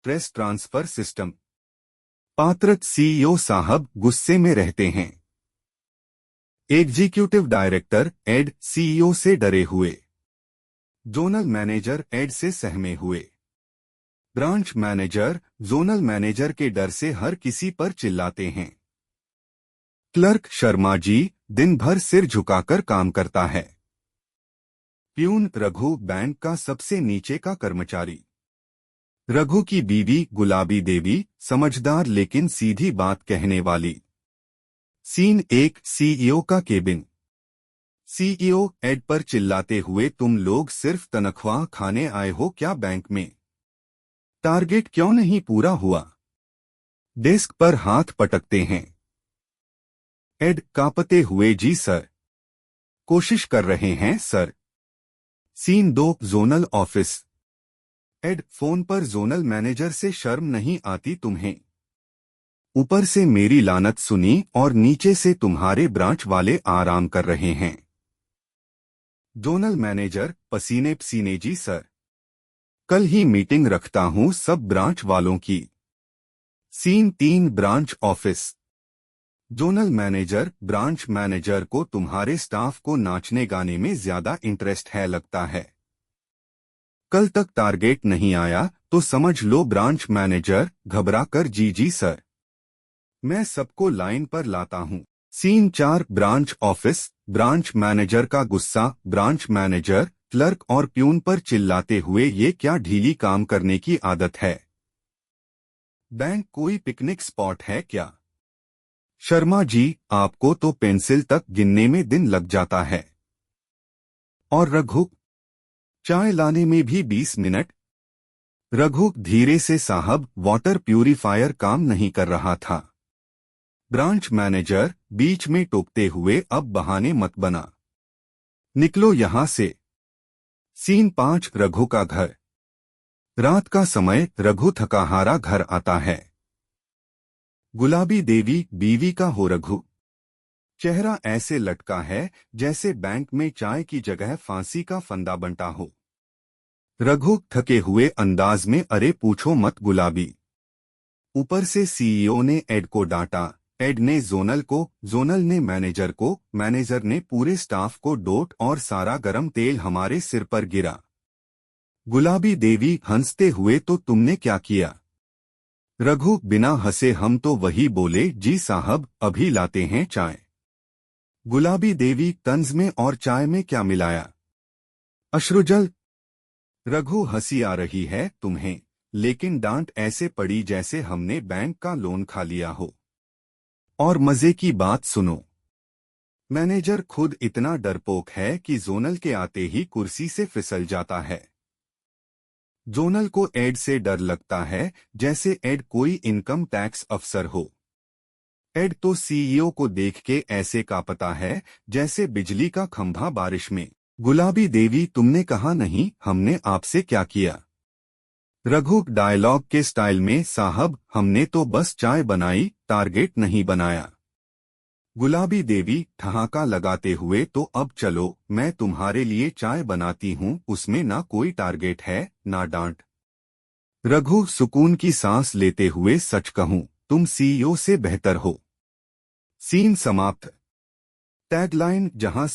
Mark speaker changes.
Speaker 1: Stress transfer system. पात्र CEO साहब गुस्से में रहते हैं। एग्जीक्यूटिव डायरेक्टर एड सीईओ से डरे हुए। जोनल मैनेजर एड से सहमे हुए। ब्रांच मैनेजर जोनल मैनेजर के डर से हर किसी पर चिल्लाते हैं। क्लर्क शर्मा जी दिन भर सिर झुकाकर काम करता है। प्यून रघु बैंक का सबसे नीचे का कर्मचारी। रघु की बीवी गुलाबी देवी समझदार लेकिन सीधी बात कहने वाली। सीन 1 सीईओ का केबिन। सीईओ एड पर चिल्लाते हुए, तुम लोग सिर्फ तनख्वाह खाने आए हो क्या बैंक में? टारगेट क्यों नहीं पूरा हुआ? डेस्क पर हाथ पटकते हैं। एड कांपते हुए, जी सर, कोशिश कर रहे हैं सर। Scene 2 zonal office. एड फोन पर जोनल मैनेजर से शर्म नहीं आती तुम्हें? ऊपर से मेरी लानत सुनी और नीचे से तुम्हारे ब्रांच वाले आराम कर रहे हैं। जोनल मैनेजर पसीने पसीने, जी सर, कल ही मीटिंग रखता हूं सब ब्रांच वालों की। Scene 3 branch office. Zonal manager branch manager को तुम्हारे स्टाफ को नाचने गाने में ज्यादा इंटरेस्ट है लगता है। कल तक टारगेट नहीं आया तो समझ लो ब्रांच मैनेजर घबरा कर, जी जी सर, मैं सबको लाइन पर लाता हूं। Scene 4 branch office. Branch manager का गुस्सा। ब्रांच मैनेजर क्लर्क और प्यून पर चिल्लाते हुए, ये क्या ढीली काम करने की आदत है? बैंक कोई पिकनिक स्पॉट है क्या? शर्मा जी आपको तो पेंसिल तक गिनने में दिन लग जाता है। और रघु, चाय लाने में भी 20 मिनट। रघु धीरे से, साहब वाटर प्यूरिफायर काम नहीं कर रहा था। ब्रांच मैनेजर बीच में टोकते हुए, अब बहाने मत बना, निकलो यहां से। सीन 5 रघु का घर। रात का समय रघु थकाहारा घर आता है। गुलाबी देवी बीवी का हो रघु। चेहरा ऐसे लटका है जैसे बैंक में चाय की जगह फांसी का फंदा बनता हो। रघु थके हुए अंदाज में, अरे पूछो मत गुलाबी। ऊपर से सीईओ ने एड को डांटा। एड ने जोनल को, जोनल ने मैनेजर को, मैनेजर ने पूरे स्टाफ को डोट और सारा गरम तेल हमारे सिर पर गिरा। गुलाबी देवी हंसते हुए, तो तुमने क्या किया? रघु बिना हंसे, हम तो वही बोले, जी साहब अभी लाते हैं चाय। गुलाबी देवी तंज में, और चाय में क्या मिलाया? अश्रुजल। रघु हंसी आ रही है तुम्हें, लेकिन डांट ऐसे पड़ी जैसे हमने बैंक का लोन खा लिया हो। और मजे की बात सुनो, मैनेजर खुद इतना डरपोक है कि जोनल के आते ही कुर्सी से फिसल जाता है। जोनल को एड से डर लगता है जैसे एड कोई इनकम टैक्स अफसर हो। एड तो सीईओ को देख के ऐसे कांपता है जैसे बिजली का खंभा बारिश में। गुलाबी देवी, तुमने कहा नहीं हमने आपसे क्या किया? रघु डायलॉग के स्टाइल में, साहब हमने तो बस चाय बनाई, टारगेट नहीं बनाया। गुलाबी देवी ठहाका लगाते हुए, तो अब चलो मैं तुम्हारे लिए चाय बनाती हूँ, उसमें ना कोई टारगेट है ना डांट। रघु सुकून की सांस लेते हुए, सच कहूँ तुम सीईओ से बेहतर हो। सीन समाप्त। टैगलाइन, जहां